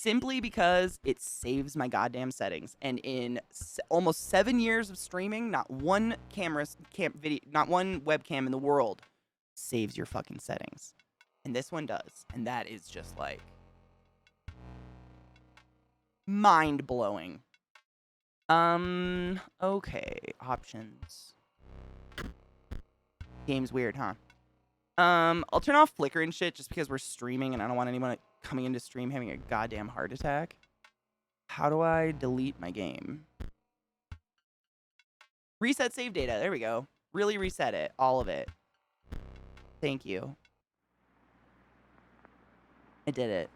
simply because it saves my goddamn settings. And in almost 7 years of streaming, not one not one webcam in the world saves your fucking settings. And this one does. And that is just like mind-blowing. Okay, options. Game's weird, huh? I'll turn off flicker and shit just because we're streaming and I don't want anyone coming into stream having a goddamn heart attack. How do I delete my game? Reset save data. There we go. Really reset it. All of it. Thank you. I did it.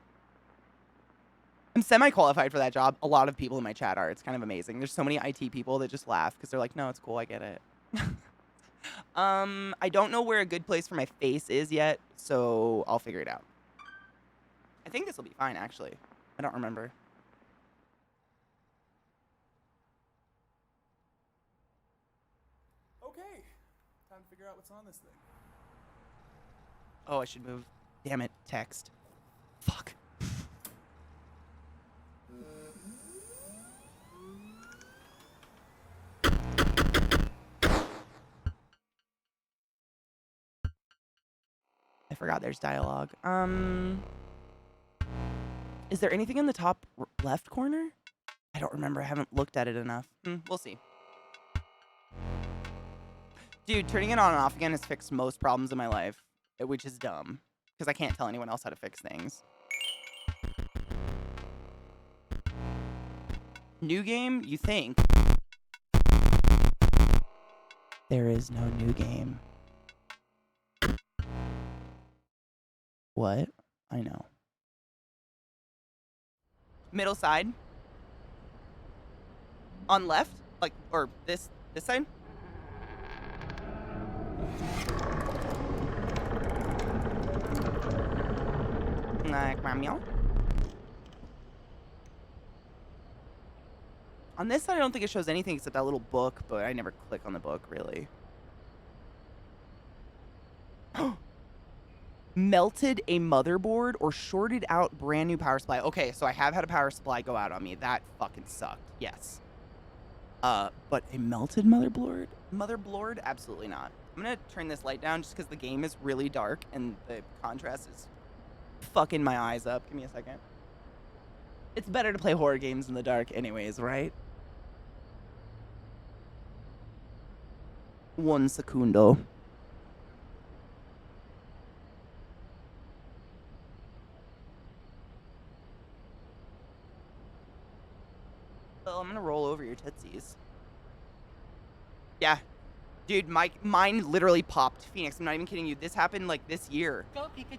I'm semi-qualified for that job. A lot of people in my chat are. It's kind of amazing. There's so many IT people that just laugh because they're like, no, it's cool. I get it. I don't know where a good place for my face is yet, so I'll figure it out. I think this will be fine, actually. I don't remember. Okay, time to figure out what's on this thing. Oh, I should move. Damn it, text. Fuck. I forgot there's dialogue. Is there anything in the top left corner? I don't remember. I haven't looked at it enough. We'll see. Dude, turning it on and off again has fixed most problems in my life, which is dumb, because I can't tell anyone else how to fix things. New game? You think? There is no new game. What? I know. Middle side. On left? Like, or this side? Like, meow. On this side, I don't think it shows anything except that little book, but I never click on the book, really. Melted a motherboard or shorted out brand new power supply. Okay, so I have had a power supply go out on me. That fucking sucked. Yes. But a melted motherboard? Motherboard? Absolutely not. I'm gonna turn this light down just because the game is really dark and the contrast is fucking my eyes up. Give me a second. It's better to play horror games in the dark anyways, right? 1 secundo. Well, I'm gonna roll over your tootsies. Yeah. Dude, mine literally popped. Phoenix, I'm not even kidding you. This happened like this year.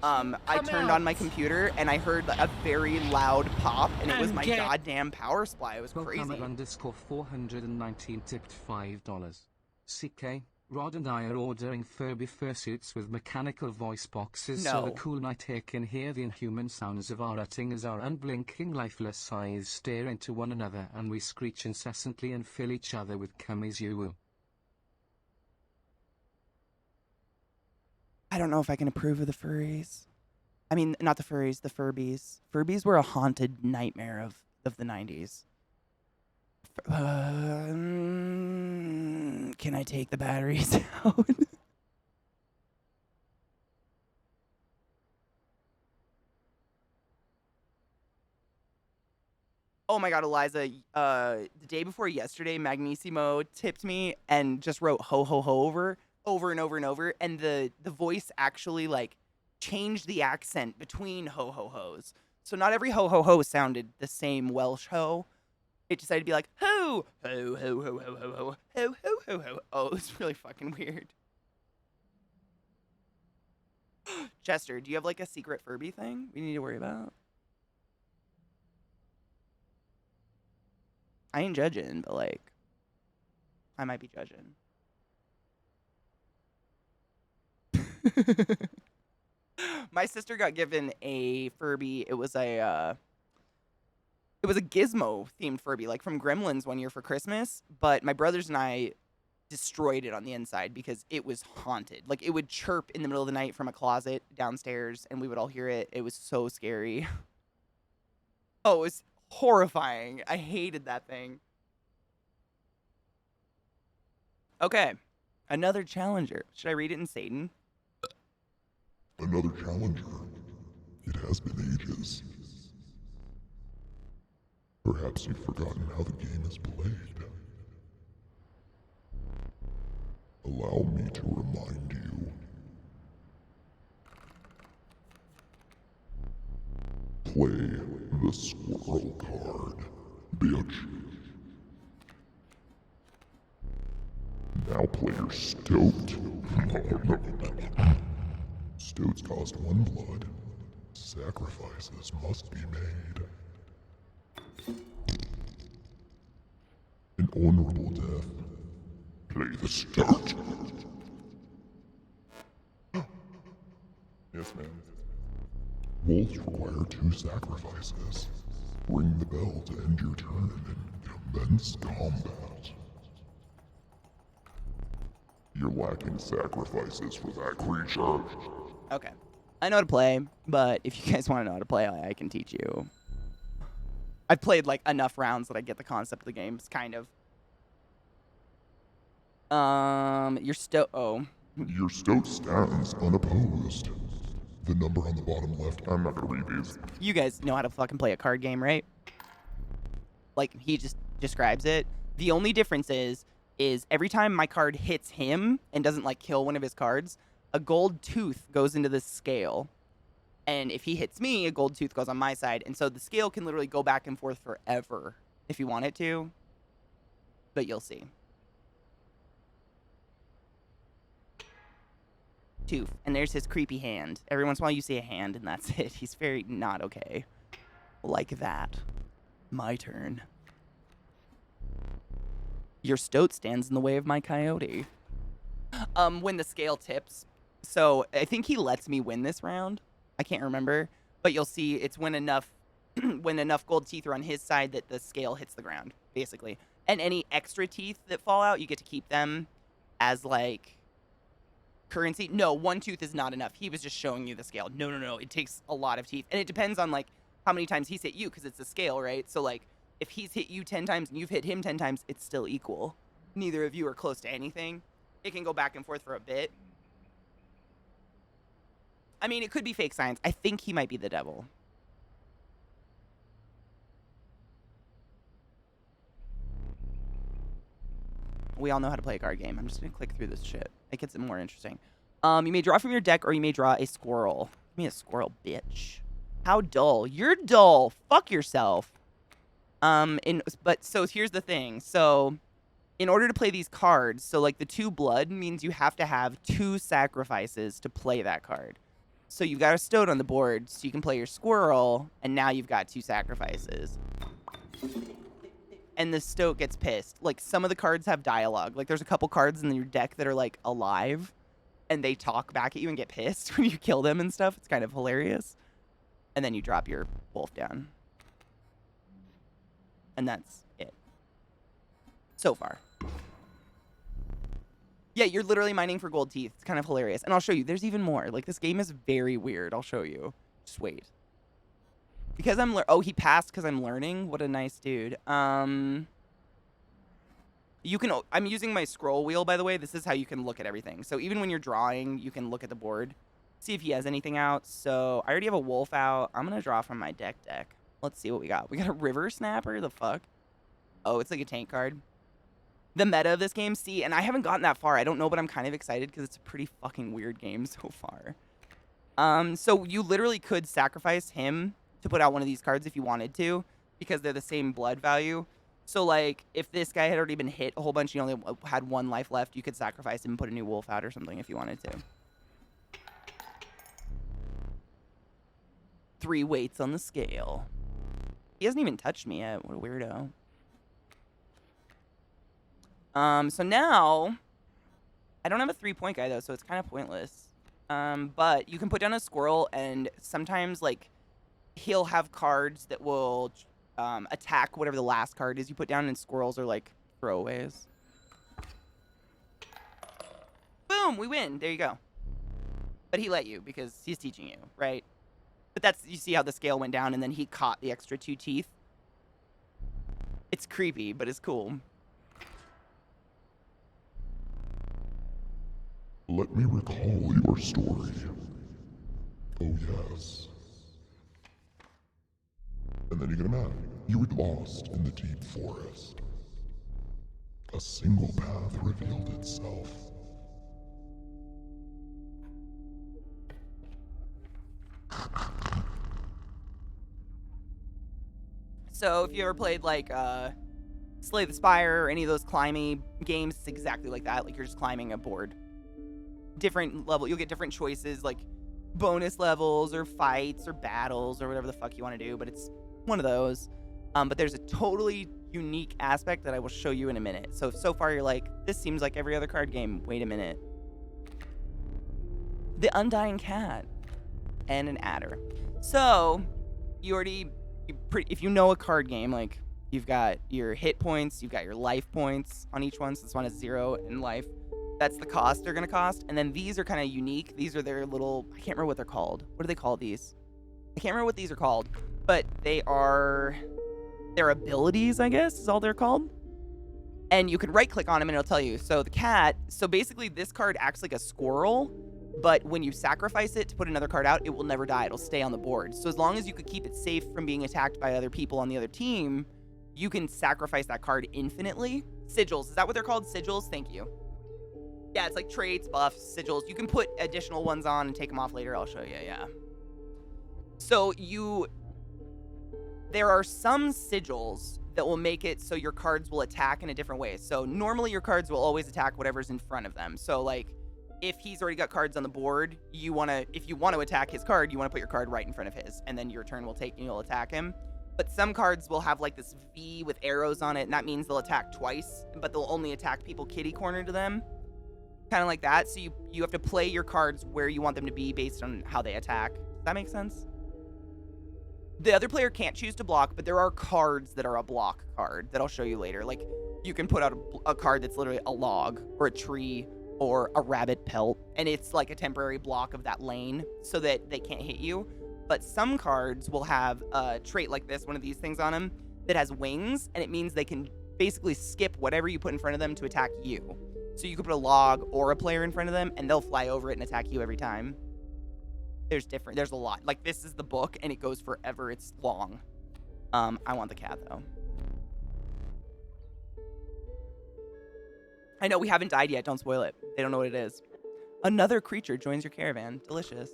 I turned on my computer and I heard a very loud pop and it was my goddamn power supply. It was crazy. _419 tipped $5. CK, Rod and I are ordering Furby fursuits with mechanical voice boxes so the cool Night can hear the inhuman sounds of our utting as our unblinking lifeless eyes stare into one another and we screech incessantly and fill each other with cummies you. I don't know if I can approve of the furries. I mean, not the furries, the Furbies. Furbies were a haunted nightmare of the 90s. Can I take the batteries out? Oh my god, Eliza, the day before yesterday, Magnissimo tipped me and just wrote ho ho ho over and over and over, and the voice actually like changed the accent between ho ho ho's. So not every ho ho ho sounded the same Welsh ho. It decided to be like ho ho ho ho ho ho ho ho ho ho ho. Oh, it was really fucking weird. Chester, do you have like a secret Furby thing we need to worry about? I ain't judging, but like I might be judging. My sister got given a Furby. It was a Gizmo themed Furby, like from Gremlins one year for Christmas. But my brothers and I destroyed it on the inside because it was haunted. Like it would chirp in the middle of the night from a closet downstairs, and we would all hear it. It was so scary. Oh, it was horrifying. I hated that thing. Okay. Another challenger. Should I read it in Satan? Another challenger. It has been ages. Perhaps you've forgotten how the game is played. Allow me to remind you. Play the squirrel card, bitch. Now play your stoat. Stoats cost 1 blood. Sacrifices must be made. An honorable death. Play the stoat. Yes, ma'am. Wolves require 2 sacrifices. Ring the bell to end your turn and commence combat. You're lacking sacrifices for that creature. Okay. I know how to play, but if you guys want to know how to play, I can teach you. I've played like enough rounds that I get the concept of the games, kind of. Your Your stoat stands unopposed. The number on the bottom left, I'm not gonna read these. You guys know how to fucking play a card game, right? Like, he just describes it. The only difference is every time my card hits him and doesn't, like, kill one of his cards, a gold tooth goes into the scale. And if he hits me, a gold tooth goes on my side. And so the scale can literally go back and forth forever if you want it to. But you'll see. Tooth. And there's his creepy hand. Every once in a while you see a hand and that's it. He's very not okay. Like that. My turn. Your stoat stands in the way of my coyote. When the scale tips. So I think he lets me win this round. I can't remember. But you'll see it's when enough gold teeth are on his side that the scale hits the ground, basically. And any extra teeth that fall out, you get to keep them as, like, currency. No, 1 tooth is not enough. He was just showing you the scale. No. It takes a lot of teeth. And it depends on, like, how many times he's hit you, because it's a scale, right? So, like, if he's hit you 10 times and you've hit him 10 times, it's still equal. Neither of you are close to anything. It can go back and forth for a bit. I mean, it could be fake science. I think he might be the devil. We all know how to play a card game. I'm just going to click through this shit. It gets it more interesting. You may draw from your deck or you may draw a squirrel. Give me a squirrel, bitch. How dull. You're dull. Fuck yourself. So here's the thing. So in order to play these cards, so like the 2 blood means you have to have 2 sacrifices to play that card. So you've got a stoat on the board, so you can play your squirrel, and now you've got 2 sacrifices. And the stoat gets pissed. Like, some of the cards have dialogue. Like, there's a couple cards in your deck that are, like, alive, and they talk back at you and get pissed when you kill them and stuff. It's kind of hilarious. And then you drop your wolf down. And that's it. So far. Yeah, you're literally mining for gold teeth. It's kind of hilarious. And I'll show you. There's even more. Like, this game is very weird. I'll show you. Just wait. Because I'm oh, he passed because I'm learning. What a nice dude. You can I'm using my scroll wheel, by the way. This is how you can look at everything. So even when you're drawing, you can look at the board. See if he has anything out. So I already have a wolf out. I'm going to draw from my deck. Let's see what we got. We got a river snapper. The fuck? Oh, it's like a tank card. The meta of this game, see, and I haven't gotten that far. I don't know, but I'm kind of excited because it's a pretty fucking weird game so far. So you literally could sacrifice him to put out one of these cards if you wanted to, because they're the same blood value. So, like, if this guy had already been hit a whole bunch, you only had 1 life left, you could sacrifice him and put a new wolf out or something if you wanted to. 3 weights on the scale. He hasn't even touched me yet. What a weirdo. So now, I don't have a 3-point guy, though, so it's kind of pointless. But you can put down a squirrel, and sometimes, like, he'll have cards that will attack whatever the last card is you put down, and squirrels are, like, throwaways. Boom! We win! There you go. But he let you, because he's teaching you, right? But that's, you see how the scale went down and then he caught the extra 2 teeth. It's creepy, but it's cool. Let me recall your story. Oh yes. And then you get mad. You had lost in the deep forest. A single path revealed itself. So if you ever played like Slay the Spire or any of those climbing games, it's exactly like that. Like you're just climbing a board. Different level, you'll get different choices like bonus levels or fights or battles or whatever the fuck you want to do, but it's one of those. But there's a totally unique aspect that I will show you in a minute. So if so far you're like, this seems like every other card game, wait a minute. The Undying Cat and an adder. So if you know a card game, like you've got your hit points, you've got your life points on each one. So this one is 0 in life. That's the cost they're going to cost. And then these are kind of unique. These are their little, I can't remember what they're called. What do they call these? I can't remember what these are called, but they are their abilities, I guess, is all they're called. And you can right click on them and it'll tell you. So the cat, so basically this card acts like a squirrel, but when you sacrifice it to put another card out, it will never die. It'll stay on the board. So as long as you could keep it safe from being attacked by other people on the other team, you can sacrifice that card infinitely. Sigils, is that what they're called? Sigils? Thank you. Yeah, it's like traits, buffs, sigils. You can put additional ones on and take them off later. I'll show you, yeah. So there are some sigils that will make it so your cards will attack in a different way. So normally your cards will always attack whatever's in front of them. So like if he's already got cards on the board, if you want to attack his card, you want to put your card right in front of his, and then your turn will take and you'll attack him. But some cards will have like this V with arrows on it, and that means they'll attack twice, but they'll only attack people kitty corner to them. Kind of like that. So you have to play your cards where you want them to be based on how they attack. Does that make sense? The other player can't choose to block, but there are cards that are a block card that I'll show you later. Like you can put out a card that's literally a log or a tree or a rabbit pelt, and it's like a temporary block of that lane so that they can't hit you. But some cards will have a trait like this, one of these things on them, that has wings, and it means they can basically skip whatever you put in front of them to attack you. So you could put a log or a player in front of them, and they'll fly over it and attack you every time. There's a lot. Like, this is the book, and it goes forever. It's long. I want the cat, though. I know we haven't died yet. Don't spoil it. They don't know what it is. Another creature joins your caravan. Delicious.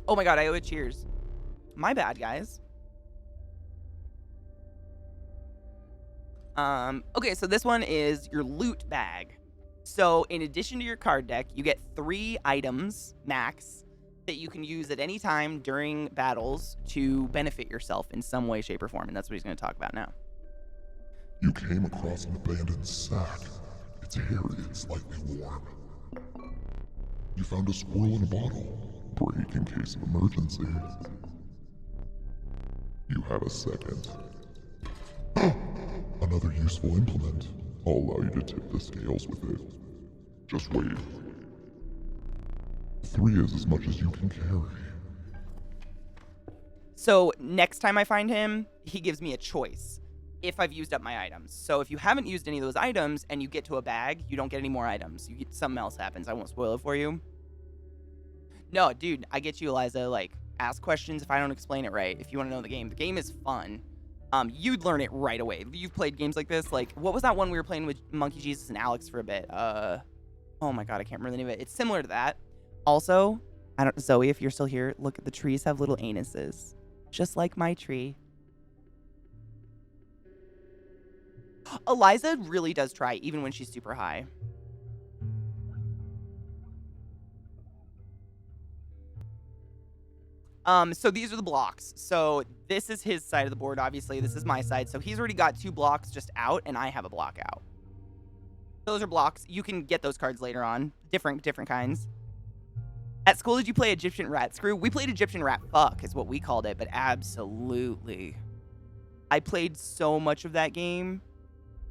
Oh my god, I owe it cheers. My bad, guys. Okay, so this one is your loot bag. So in addition to your card deck, you get 3 items max that you can use at any time during battles to benefit yourself in some way, shape, or form. And that's what he's going to talk about now. You came across an abandoned sack. It's hairy and slightly warm. You found a squirrel in a bottle. Break in case of emergency. You had a second. Another useful implement. I'll allow you to tip the scales with it. Just wait. 3 is as much as you can carry. So next time I find him, he gives me a choice if I've used up my items. So if you haven't used any of those items and you get to a bag, you don't get any more items. You get something else happens. I won't spoil it for you. No, dude, I get you, Eliza. Like, ask questions if I don't explain it right. If you want to know the game is fun. You'd learn it right away. You've played games like this. Like, what was that one we were playing with Monkey Jesus and Alex for a bit? Oh my god, I can't remember the name of it. It's similar to that. Also, Zoe, if you're still here, look, the trees have little anuses. Just like my tree. Eliza really does try, even when she's super high. So these are the blocks. So this is his side of the board, obviously. This is my side. So he's already got 2 blocks just out, and I have a block out. Those are blocks. You can get those cards later on. Different kinds. At school, did you play Egyptian Rat Screw? We played Egyptian Rat Fuck, is what we called it, but absolutely. I played so much of that game.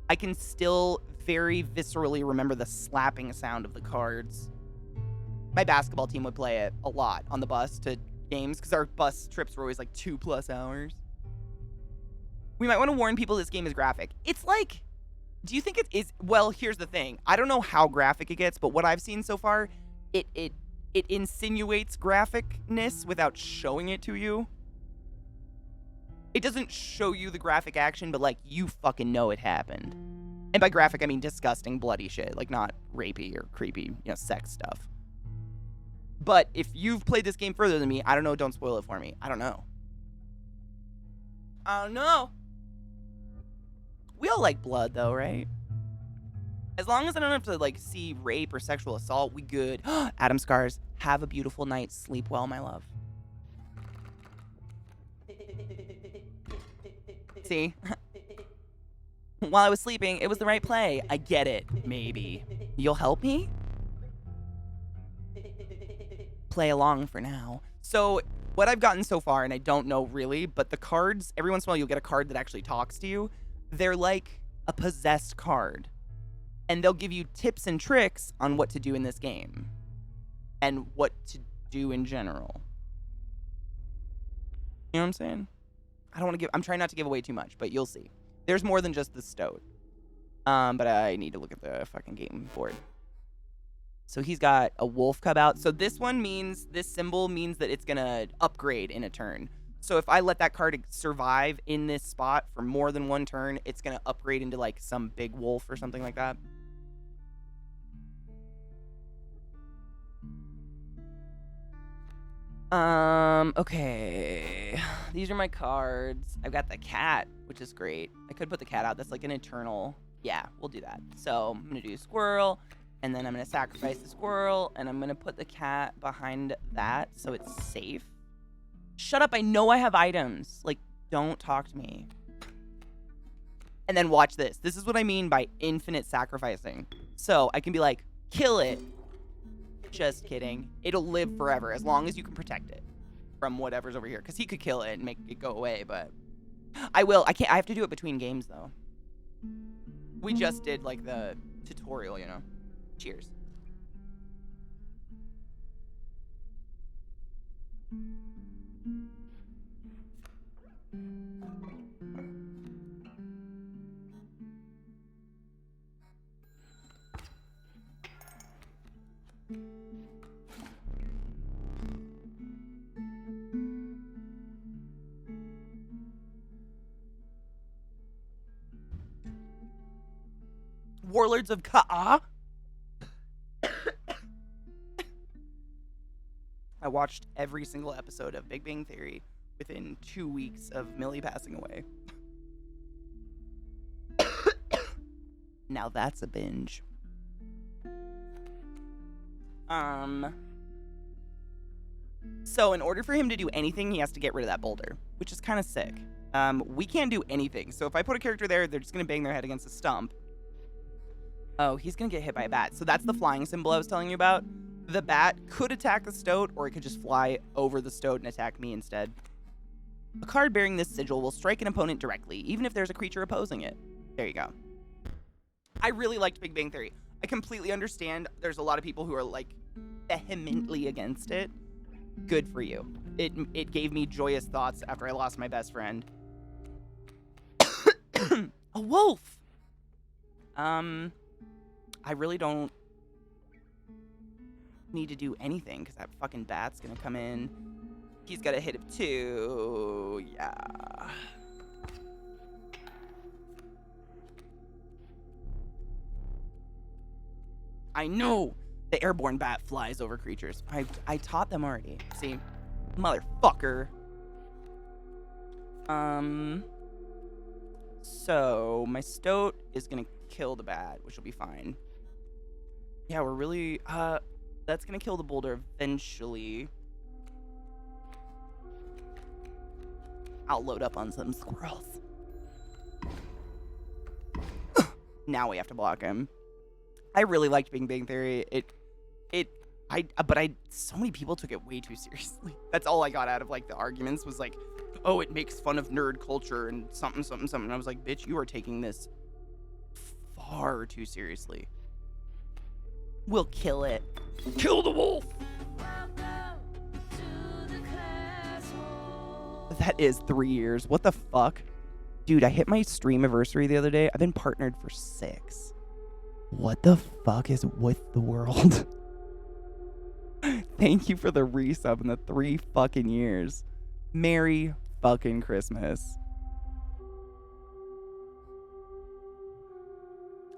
I can still very viscerally remember the slapping sound of the cards. My basketball team would play it a lot on the bus to games because our bus trips were always like 2+ hours. We might want to warn people this game is graphic. It's like, do you think it is? Well, here's the thing. I don't know how graphic it gets, but what I've seen so far, it insinuates graphicness without showing it to you. It doesn't show you the graphic action, but like you fucking know it happened. And by graphic, I mean disgusting, bloody shit, like not rapey or creepy, sex stuff. But if you've played this game further than me, I don't know, don't spoil it for me. I don't know. I don't know. We all like blood though, right? As long as I don't have to like see rape or sexual assault, we good. Adam Scars, have a beautiful night. Sleep well, my love. See? While I was sleeping, it was the right play. I get it. Maybe. You'll help me? Play along for now. So, what I've gotten so far, and I don't know really, but the cards, every once in a while you'll get a card that actually talks to you. They're like a possessed card. And they'll give you tips and tricks on what to do in this game. And what to do in general. You know what I'm saying? I'm trying not to give away too much, but you'll see. There's more than just the stoat. But I need to look at the fucking game board. So he's got a wolf cub out. So this symbol means that it's gonna upgrade in a turn. So if I let that card survive in this spot for more than one turn, it's gonna upgrade into like some big wolf or something like that. Okay. These are my cards. I've got the cat, which is great. I could put the cat out. That's like an eternal. Yeah, we'll do that. So I'm gonna do squirrel, and then I'm gonna sacrifice the squirrel, and I'm gonna put the cat behind that so it's safe. Shut up, I know I have items. Like, don't talk to me. And then watch this. This is what I mean by infinite sacrificing. So I can be like, kill it. Just kidding. It'll live forever as long as you can protect it from whatever's over here. Because he could kill it and make it go away, but I will. I have to do it between games, though. We just did, like, the tutorial, Cheers. Warlords of Ka'a. I watched every single episode of Big Bang Theory within 2 weeks of Millie passing away. Now that's a binge. So in order for him to do anything, he has to get rid of that boulder, which is kind of sick. We can't do anything. So if I put a character there, they're just going to bang their head against a stump. Oh, he's going to get hit by a bat. So that's the flying symbol I was telling you about. The bat could attack the stoat, or it could just fly over the stoat and attack me instead. A card bearing this sigil will strike an opponent directly, even if there's a creature opposing it. There you go. I really liked Big Bang Theory. I completely understand there's a lot of people who are, like, vehemently against it. Good for you. It gave me joyous thoughts after I lost my best friend. A wolf! I really don't need to do anything because that fucking bat's gonna come in. He's got a hit of 2. Yeah. I know the airborne bat flies over creatures. I taught them already. See? Motherfucker. So my stoat is gonna kill the bat, which will be fine. Yeah, we're really that's gonna kill the boulder eventually. I'll load up on some squirrels. Now we have to block him. I really liked Big Bang Theory. But so many people took it way too seriously. That's all I got out of like the arguments was like, oh, it makes fun of nerd culture and something, something, something. And I was like, bitch, you are taking this far too seriously. We'll kill it. Kill the wolf! That is 3 years. What the fuck? Dude, I hit my stream anniversary the other day. I've been partnered for 6. What the fuck is with the world? Thank you for the resub in the 3 fucking years. Merry fucking Christmas.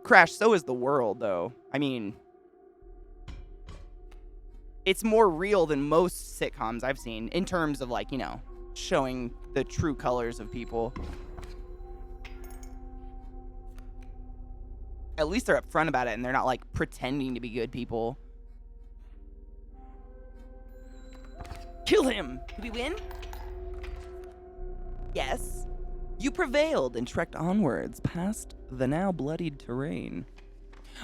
Crash, so is the world, though. I mean, it's more real than most sitcoms I've seen in terms of, like, you know, showing the true colors of people. At least they're upfront about it and they're not, like, pretending to be good people. Kill him! Did we win? Yes. You prevailed and trekked onwards past the now bloodied terrain.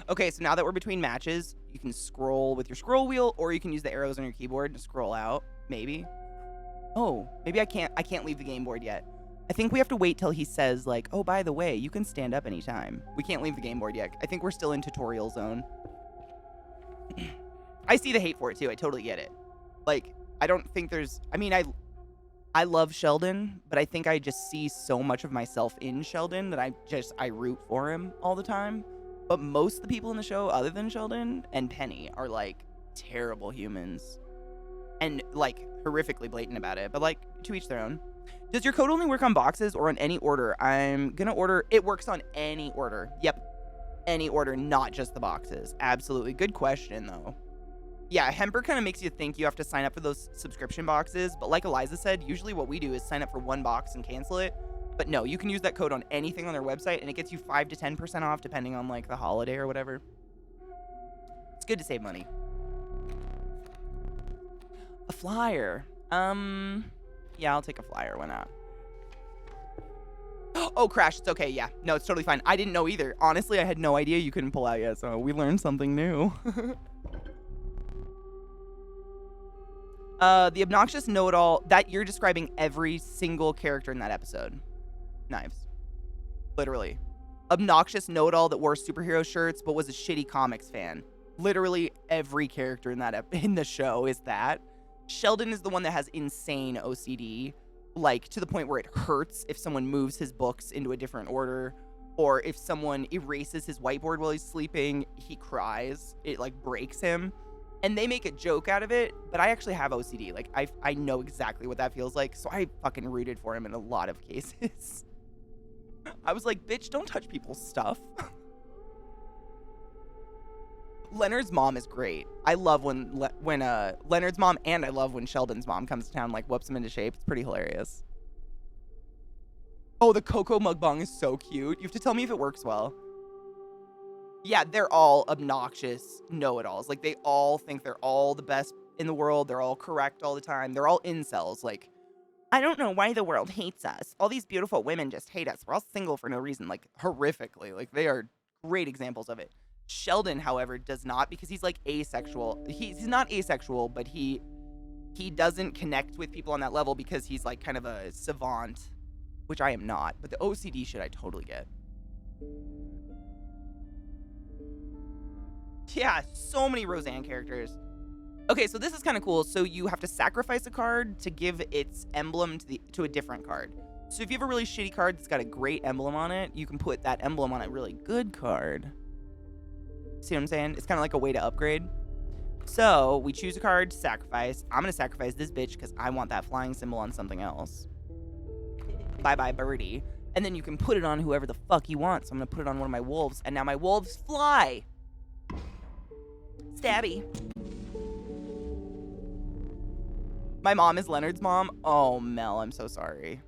Okay, so now that we're between matches, you can scroll with your scroll wheel, or you can use the arrows on your keyboard to scroll out, maybe. Oh, maybe I can't leave the game board yet. I think we have to wait till he says, like, oh, by the way, you can stand up anytime. We can't leave the game board yet. I think we're still in tutorial zone. I see the hate for it, too. I totally get it. Like, I don't think there's... I mean, I love Sheldon, but I think I just see so much of myself in Sheldon that I root for him all the time. But most of the people in the show, other than Sheldon and Penny, are, like, terrible humans. And, like, horrifically blatant about it. But, like, to each their own. Does your code only work on boxes or on any order? I'm gonna order... It works on any order. Yep. Any order, not just the boxes. Absolutely. Good question, though. Yeah, Hemper kind of makes you think you have to sign up for those subscription boxes. But like Eliza said, usually what we do is sign up for one box and cancel it. But no, you can use that code on anything on their website, and it gets you 5 to 10% off, depending on, like, the holiday or whatever. It's good to save money. A flyer. Yeah, I'll take a flyer. Why not? Oh, Crash. It's okay. Yeah. No, it's totally fine. I didn't know either. Honestly, I had no idea you couldn't pull out yet, so we learned something new. The obnoxious know-it-all, that you're describing every single character in that episode. Knives. Literally. Obnoxious know-it-all that wore superhero shirts but was a shitty comics fan. Literally every character in that in the show is that. Sheldon is the one that has insane OCD, like to the point where it hurts if someone moves his books into a different order, or if someone erases his whiteboard while he's sleeping, he cries. It, like, breaks him. And they make a joke out of it, but I actually have OCD. Like, I know exactly what that feels like, so I fucking rooted for him in a lot of cases. I was like, bitch, don't touch people's stuff. Leonard's mom is great. I love when Leonard's mom, and I love when Sheldon's mom comes to town, like, whoops him into shape. It's pretty hilarious. Oh, the Coco mukbang is so cute. You have to tell me if it works well. Yeah, they're all obnoxious know-it-alls. Like, they all think they're all the best in the world. They're all correct all the time. They're all incels. Like, I don't know why the world hates us. All these beautiful women just hate us. We're all single for no reason. Like, horrifically. Like, they are great examples of it. Sheldon, however, does not, because he's, like, asexual. He's not asexual, but he doesn't connect with people on that level because he's, like, kind of a savant, which I am not. But the OCD shit I totally get. Yeah, so many Roseanne characters. Okay, so this is kind of cool. So you have to sacrifice a card to give its emblem to a different card. So if you have a really shitty card that's got a great emblem on it, you can put that emblem on a really good card. See what I'm saying? It's kind of like a way to upgrade. So we choose a card to sacrifice. I'm going to sacrifice this bitch because I want that flying symbol on something else. Bye-bye, birdie. And then you can put it on whoever the fuck you want. So I'm going to put it on one of my wolves. And now my wolves fly. Stabby. My mom is Leonard's mom. Oh, Mel, I'm so sorry.